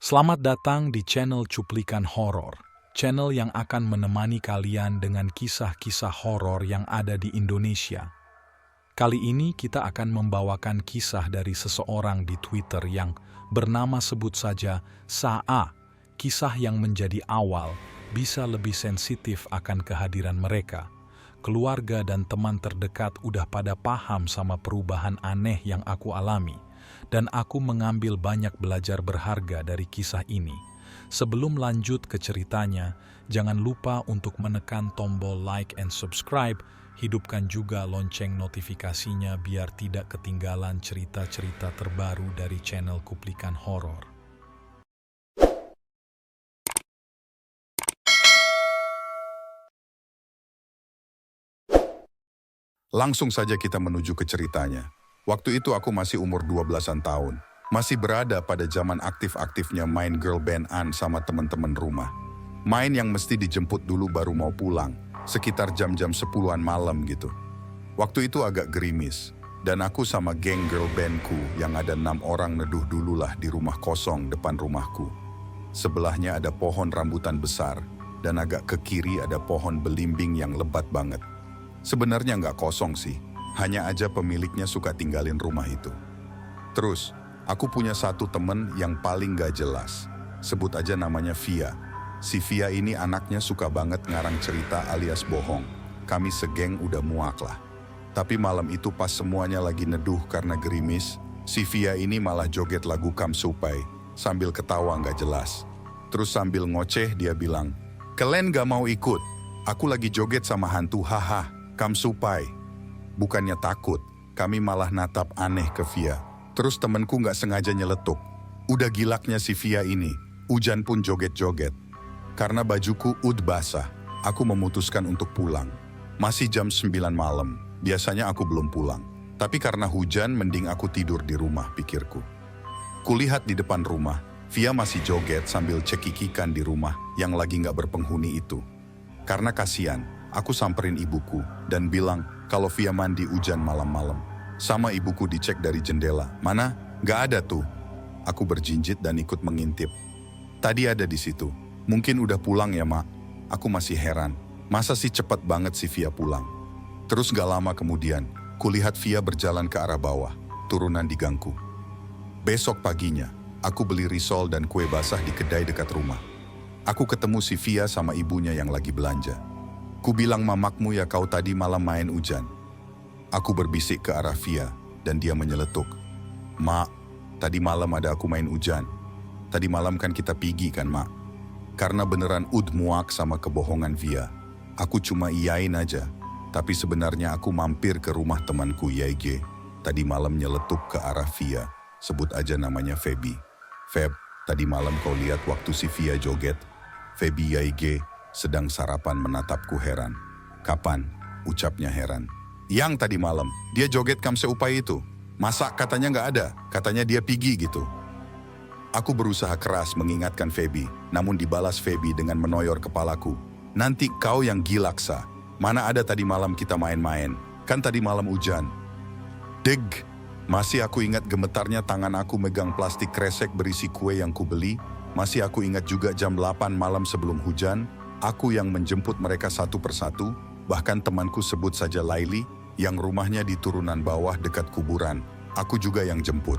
Selamat datang di channel Cuplikan Horor, channel yang akan menemani kalian dengan kisah-kisah horor yang ada di Indonesia. Kali ini kita akan membawakan kisah dari seseorang di Twitter yang bernama sebut saja Saa. Kisah yang menjadi awal bisa lebih sensitif akan kehadiran mereka. Keluarga dan teman terdekat udah pada paham sama perubahan aneh yang aku alami. Dan aku mengambil banyak belajar berharga dari kisah ini. Sebelum lanjut ke ceritanya, jangan lupa untuk menekan tombol like and subscribe. Hidupkan juga lonceng notifikasinya biar tidak ketinggalan cerita-cerita terbaru dari channel Cuplikan Horor. Langsung saja kita menuju ke ceritanya. Waktu itu aku masih umur 12-an tahun. Masih berada pada zaman aktif-aktifnya main girl band-an sama teman-teman rumah. Main yang mesti dijemput dulu baru mau pulang. Sekitar jam-jam 10-an malam gitu. Waktu itu agak gerimis. Dan aku sama geng girl bandku yang ada 6 orang neduh dululah di rumah kosong depan rumahku. Sebelahnya ada pohon rambutan besar. Dan agak ke kiri ada pohon belimbing yang lebat banget. Sebenarnya nggak kosong sih. Hanya aja pemiliknya suka tinggalin rumah itu. Terus, aku punya satu temen yang paling gak jelas. Sebut aja namanya Via. Si Via ini anaknya suka banget ngarang cerita alias bohong. Kami segeng udah muak lah. Tapi malam itu pas semuanya lagi neduh karena gerimis, si Via ini malah joget lagu Kamsupai sambil ketawa gak jelas. Terus sambil ngoceh dia bilang, "Kalian gak mau ikut? Aku lagi joget sama hantu, haha, Kamsupai." Bukannya takut, kami malah natap aneh ke Via. Terus temenku gak sengaja nyeletuk. Udah gilaknya si Via ini, hujan pun joget-joget. Karena bajuku basah, aku memutuskan untuk pulang. Masih jam 9 malam, biasanya aku belum pulang. Tapi karena hujan, mending aku tidur di rumah, pikirku. Kulihat di depan rumah, Via masih joget sambil cekikikan di rumah yang lagi gak berpenghuni itu. Karena kasihan, aku samperin ibuku dan bilang, kalau Via mandi hujan malam-malam. Sama ibuku dicek dari jendela. Mana? Gak ada tuh. Aku berjinjit dan ikut mengintip. Tadi ada di situ. Mungkin udah pulang ya, Mak. Aku masih heran. Masa sih cepat banget si Via pulang? Terus gak lama kemudian, kulihat Via berjalan ke arah bawah, turunan di gangku. Besok paginya, aku beli risol dan kue basah di kedai dekat rumah. Aku ketemu si Via sama ibunya yang lagi belanja. Ku bilang mamakmu ya kau tadi malam main hujan. Aku berbisik ke arah Via dan dia menyeletuk. "Mak, tadi malam ada aku main hujan. Tadi malam kan kita pergi kan, Mak?" Karena beneran muak sama kebohongan Via. Aku cuma iyain aja. Tapi sebenarnya aku mampir ke rumah temanku YG. Tadi malam nyeletuk ke arah Via. Sebut aja namanya Feby. "Feb, tadi malam kau lihat waktu si Via joget?" Feby YG sedang sarapan menatapku heran. "Kapan?" ucapnya heran. "Yang tadi malam, dia joget Kamsupai itu. Masa katanya nggak ada, katanya dia pergi gitu." Aku berusaha keras mengingatkan Feby, namun dibalas Feby dengan menoyor kepalaku. "Nanti kau yang gilaksa. Mana ada tadi malam kita main-main, kan tadi malam hujan." Deg! Masih aku ingat gemetarnya tangan aku megang plastik kresek berisi kue yang kubeli. Masih aku ingat juga jam 8 malam sebelum hujan, aku yang menjemput mereka satu persatu, bahkan temanku sebut saja Laili, yang rumahnya di turunan bawah dekat kuburan. Aku juga yang jemput.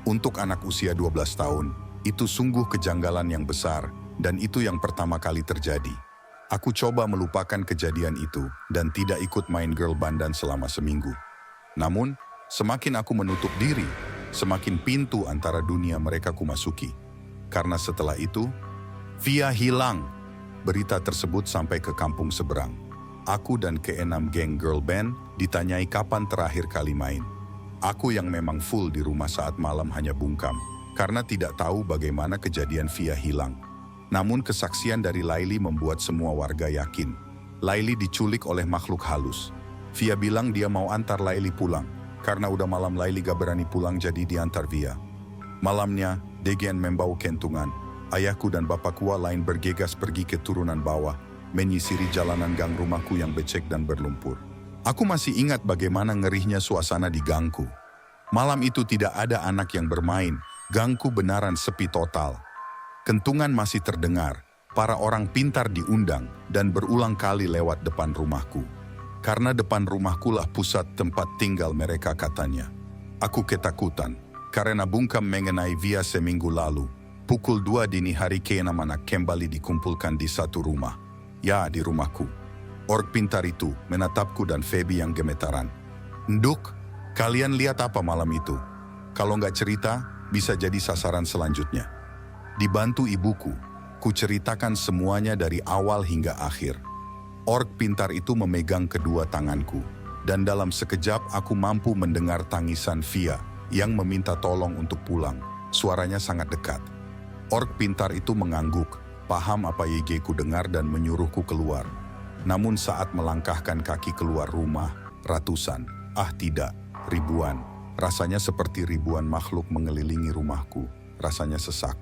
Untuk anak usia 12 tahun, itu sungguh kejanggalan yang besar, dan itu yang pertama kali terjadi. Aku coba melupakan kejadian itu, dan tidak ikut main girl bandan selama seminggu. Namun, semakin aku menutup diri, semakin pintu antara dunia mereka kumasuki. Karena setelah itu, Via hilang. Berita tersebut sampai ke kampung seberang. Aku dan ke-6 geng girl band ditanyai kapan terakhir kali main. Aku yang memang full di rumah saat malam hanya bungkam, karena tidak tahu bagaimana kejadian Via hilang. Namun kesaksian dari Laili membuat semua warga yakin. Laili diculik oleh makhluk halus. Via bilang dia mau antar Laili pulang. Karena udah malam Laili gak berani pulang jadi diantar Via. Malamnya, Degen membau kentungan. Ayahku dan bapakku lain bergegas pergi ke turunan bawah, menyisiri jalanan gang rumahku yang becek dan berlumpur. Aku masih ingat bagaimana ngerihnya suasana di gangku. Malam itu tidak ada anak yang bermain, gangku benaran sepi total. Kentungan masih terdengar, para orang pintar diundang dan berulang kali lewat depan rumahku. Karena depan rumahku lah pusat tempat tinggal mereka katanya. Aku ketakutan, karena bungkam mengenai Via seminggu lalu. Pukul 2 dini hari keena-mana kembali dikumpulkan di satu rumah. Ya, di rumahku. Ork pintar itu menatapku dan Feby yang gemetaran. Nduk, kalian lihat apa malam itu? Kalau nggak cerita, bisa jadi sasaran selanjutnya. Dibantu ibuku, ku ceritakan semuanya dari awal hingga akhir. Ork pintar itu memegang kedua tanganku, dan dalam sekejap aku mampu mendengar tangisan Via yang meminta tolong untuk pulang. Suaranya sangat dekat. Ork pintar itu mengangguk, paham apa YG ku dengar dan menyuruhku keluar. Namun saat melangkahkan kaki keluar rumah, ratusan, tidak, ribuan. Rasanya seperti ribuan makhluk mengelilingi rumahku. Rasanya sesak.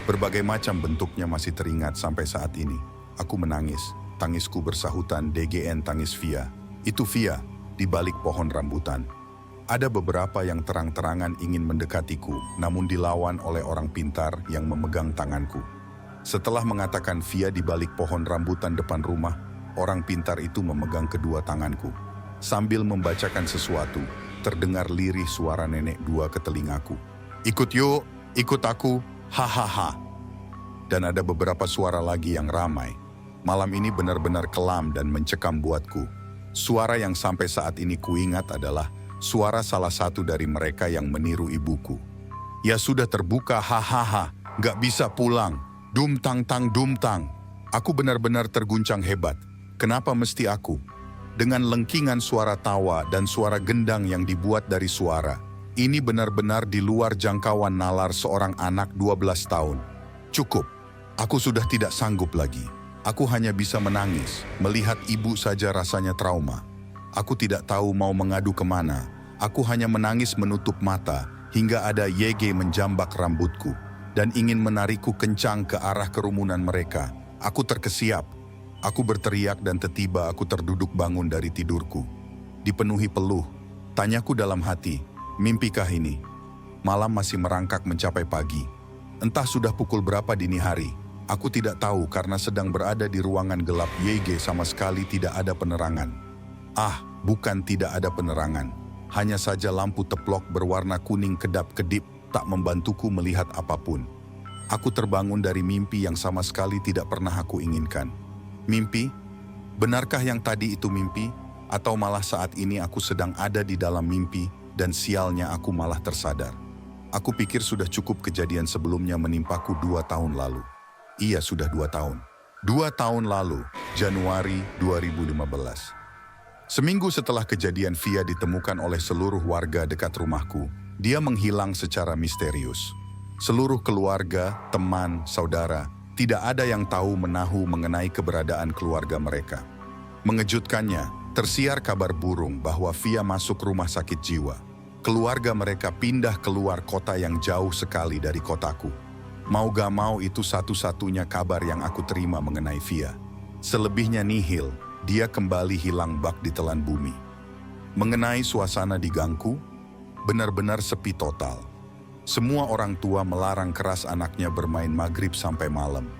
Berbagai macam bentuknya masih teringat sampai saat ini. Aku menangis. Tangisku bersahutan DGN tangis Via. Itu Via, di balik pohon rambutan. Ada beberapa yang terang-terangan ingin mendekatiku, namun dilawan oleh orang pintar yang memegang tanganku. Setelah mengatakan Via di balik pohon rambutan depan rumah, orang pintar itu memegang kedua tanganku. Sambil membacakan sesuatu, terdengar lirih suara nenek dua ke telingaku. Ikut yuk, ikut aku, hahaha. Dan ada beberapa suara lagi yang ramai. Malam ini benar-benar kelam dan mencekam buatku. Suara yang sampai saat ini kuingat adalah suara salah satu dari mereka yang meniru ibuku. Ya sudah terbuka, hahaha, gak bisa pulang. Dum tang tang dum tang. Aku benar-benar terguncang hebat. Kenapa mesti aku? Dengan lengkingan suara tawa dan suara gendang yang dibuat dari suara. Ini benar-benar di luar jangkauan nalar seorang anak 12 tahun. Cukup, aku sudah tidak sanggup lagi. Aku hanya bisa menangis, melihat ibu saja rasanya trauma. Aku tidak tahu mau mengadu kemana. Aku hanya menangis menutup mata, hingga ada YG menjambak rambutku, dan ingin menarikku kencang ke arah kerumunan mereka. Aku terkesiap. Aku berteriak dan tiba-tiba aku terduduk bangun dari tidurku. Dipenuhi peluh, tanyaku dalam hati, mimpikah ini? Malam masih merangkak mencapai pagi. Entah sudah pukul berapa dini hari. Aku tidak tahu karena sedang berada di ruangan gelap. YG sama sekali tidak ada penerangan. Bukan tidak ada penerangan. Hanya saja lampu teplok berwarna kuning kedap-kedip tak membantuku melihat apapun. Aku terbangun dari mimpi yang sama sekali tidak pernah aku inginkan. Mimpi? Benarkah yang tadi itu mimpi? Atau malah saat ini aku sedang ada di dalam mimpi dan sialnya aku malah tersadar. Aku pikir sudah cukup kejadian sebelumnya menimpaku 2 tahun lalu. Iya, sudah 2 tahun. 2 tahun lalu, Januari 2015. Seminggu setelah kejadian Via ditemukan oleh seluruh warga dekat rumahku, dia menghilang secara misterius. Seluruh keluarga, teman, saudara, tidak ada yang tahu menahu mengenai keberadaan keluarga mereka. Mengejutkannya, tersiar kabar burung bahwa Via masuk rumah sakit jiwa. Keluarga mereka pindah keluar kota yang jauh sekali dari kotaku. Mau gak mau itu satu-satunya kabar yang aku terima mengenai Via. Selebihnya nihil, dia kembali hilang bak di telan bumi. Mengenai suasana di gangku, benar-benar sepi total. Semua orang tua melarang keras anaknya bermain maghrib sampai malam.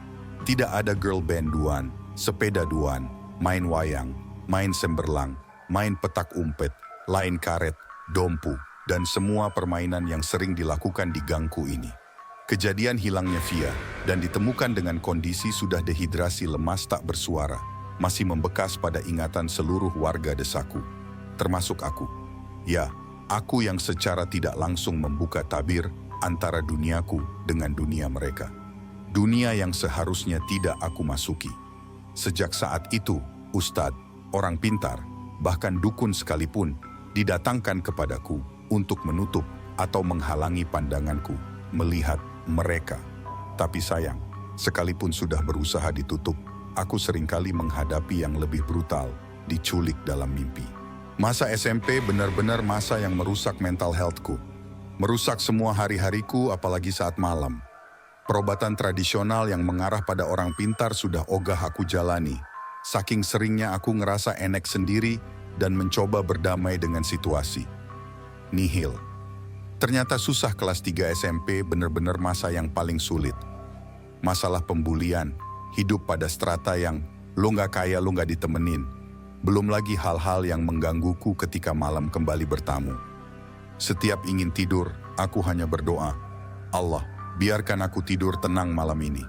Tidak ada girl band duan, sepeda duan, main wayang, main semberlang, main petak umpet, lain karet, dompu, dan semua permainan yang sering dilakukan di gangku ini. Kejadian hilangnya Via dan ditemukan dengan kondisi sudah dehidrasi lemas tak bersuara, masih membekas pada ingatan seluruh warga desaku, termasuk aku. Ya, aku yang secara tidak langsung membuka tabir antara duniaku dengan dunia mereka. Dunia yang seharusnya tidak aku masuki. Sejak saat itu, ustadz, orang pintar, bahkan dukun sekalipun, didatangkan kepadaku untuk menutup atau menghalangi pandanganku melihat mereka. Tapi sayang, sekalipun sudah berusaha ditutup, aku seringkali menghadapi yang lebih brutal, diculik dalam mimpi. Masa SMP benar-benar masa yang merusak mental healthku. Merusak semua hari-hariku apalagi saat malam. Perobatan tradisional yang mengarah pada orang pintar sudah ogah aku jalani. Saking seringnya aku ngerasa enek sendiri dan mencoba berdamai dengan situasi. Nihil. Ternyata susah kelas 3 SMP benar-benar masa yang paling sulit. masalah pembulian, hidup pada strata yang lo nggak kaya, lo nggak ditemenin. Belum lagi hal-hal yang menggangguku ketika malam kembali bertamu. Setiap ingin tidur, aku hanya berdoa, Allah, biarkan aku tidur tenang malam ini.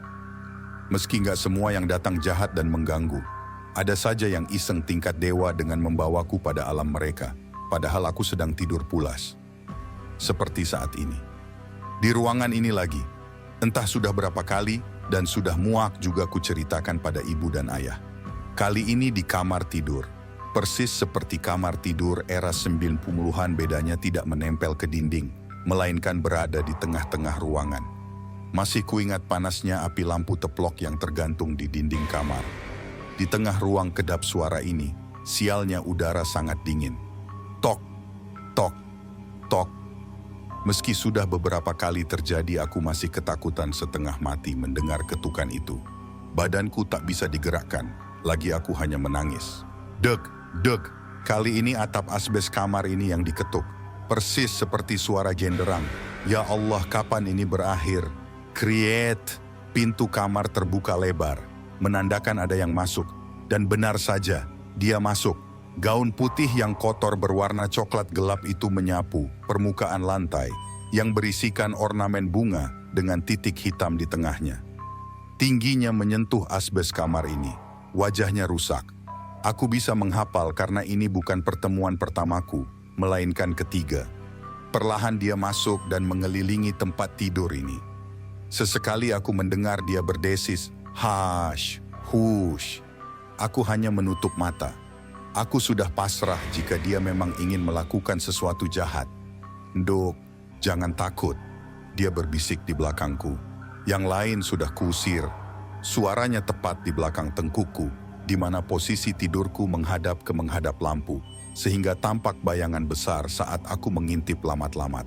Meski nggak semua yang datang jahat dan mengganggu, ada saja yang iseng tingkat dewa dengan membawaku pada alam mereka, padahal aku sedang tidur pulas. Seperti saat ini. Di ruangan ini lagi, entah sudah berapa kali dan sudah muak juga kuceritakan pada ibu dan ayah. Kali ini di kamar tidur. Persis seperti kamar tidur era 90-an, bedanya tidak menempel ke dinding, melainkan berada di tengah-tengah ruangan. Masih kuingat panasnya api lampu teplok yang tergantung di dinding kamar. Di tengah ruang kedap suara ini, sialnya udara sangat dingin. Tok, tok, tok. Meski sudah beberapa kali terjadi, aku masih ketakutan setengah mati mendengar ketukan itu. Badanku tak bisa digerakkan, lagi aku hanya menangis. Deg, deg, kali ini atap asbes kamar ini yang diketuk. Persis seperti suara genderang. Ya Allah, kapan ini berakhir? Create, pintu kamar terbuka lebar, menandakan ada yang masuk. Dan benar saja, dia masuk. Gaun putih yang kotor berwarna coklat gelap itu menyapu permukaan lantai yang berisikan ornamen bunga dengan titik hitam di tengahnya. Tingginya menyentuh asbes kamar ini. Wajahnya rusak. Aku bisa menghafal karena ini bukan pertemuan pertamaku, melainkan ketiga. Perlahan dia masuk dan mengelilingi tempat tidur ini. Sesekali aku mendengar dia berdesis, "Hash, hush." Aku hanya menutup mata. Aku sudah pasrah jika dia memang ingin melakukan sesuatu jahat. "Nduk, jangan takut," dia berbisik di belakangku. Yang lain sudah kuusir. Suaranya tepat di belakang tengkukku, di mana posisi tidurku menghadap lampu, sehingga tampak bayangan besar saat aku mengintip lamat-lamat.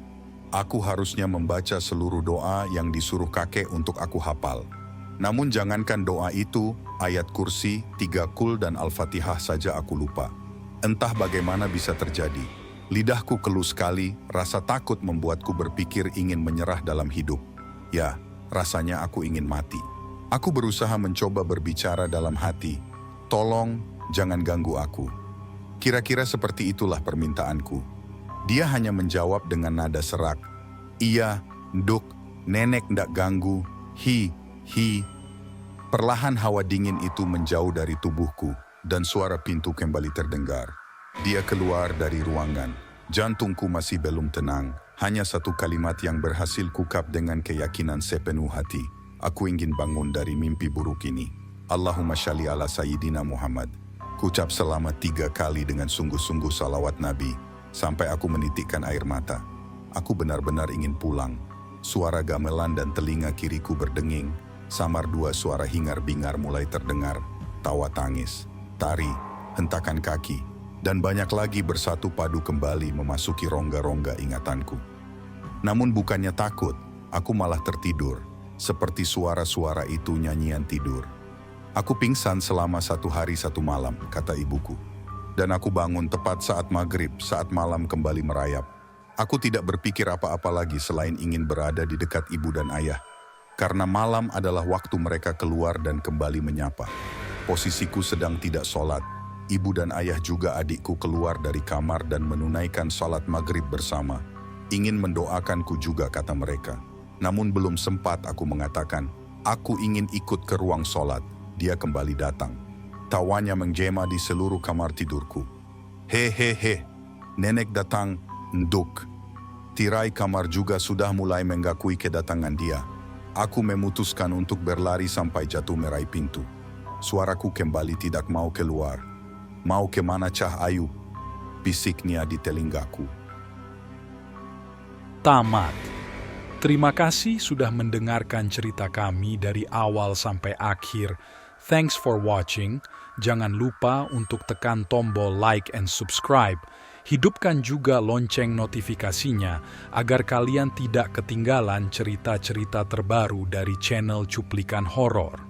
Aku harusnya membaca seluruh doa yang disuruh kakek untuk aku hafal. Namun jangankan doa itu, ayat kursi, 3 kul dan Al-Fatihah saja aku lupa. Entah bagaimana bisa terjadi. Lidahku keluh sekali, rasa takut membuatku berpikir ingin menyerah dalam hidup. Ya, rasanya aku ingin mati. Aku berusaha mencoba berbicara dalam hati. "Tolong, jangan ganggu aku." Kira-kira seperti itulah permintaanku. Dia hanya menjawab dengan nada serak. "Iya, Nduk, nenek ndak ganggu, hi. Perlahan hawa dingin itu menjauh dari tubuhku dan suara pintu kembali terdengar. Dia keluar dari ruangan. Jantungku masih belum tenang. Hanya satu kalimat yang berhasil kukap dengan keyakinan sepenuh hati. Aku ingin bangun dari mimpi buruk ini. Allahumma shalli ala Sayyidina Muhammad. Kucap selama 3 kali dengan sungguh-sungguh salawat Nabi, sampai aku menitikkan air mata. Aku benar-benar ingin pulang. Suara gamelan dan telinga kiriku berdenging. Samar 2 suara hingar-bingar mulai terdengar. Tawa tangis, tari, hentakan kaki, dan banyak lagi bersatu padu kembali memasuki rongga-rongga ingatanku. Namun bukannya takut, aku malah tertidur. Seperti suara-suara itu nyanyian tidur. "Aku pingsan selama 1 hari 1 malam," kata ibuku. Dan aku bangun tepat saat maghrib, saat malam kembali merayap. Aku tidak berpikir apa-apa lagi selain ingin berada di dekat ibu dan ayah. Karena malam adalah waktu mereka keluar dan kembali menyapa. Posisiku sedang tidak sholat. Ibu dan ayah juga adikku keluar dari kamar dan menunaikan sholat maghrib bersama. "Ingin mendoakanku juga," kata mereka. Namun belum sempat aku mengatakan, "Aku ingin ikut ke ruang sholat." Dia kembali datang. Tawanya menggema di seluruh kamar tidurku. "Hehehe, nenek datang, Nduk." Tirai kamar juga sudah mulai menggakui kedatangan dia. Aku memutuskan untuk berlari sampai jatuh meraih pintu. Suaraku kembali tidak mau keluar. "Mau kemana Cah Ayu?" bisiknya di telingaku. Tamat. Terima kasih sudah mendengarkan cerita kami dari awal sampai akhir. Thanks for watching. Jangan lupa untuk tekan tombol like and subscribe. Hidupkan juga lonceng notifikasinya agar kalian tidak ketinggalan cerita-cerita terbaru dari channel Cuplikan Horor.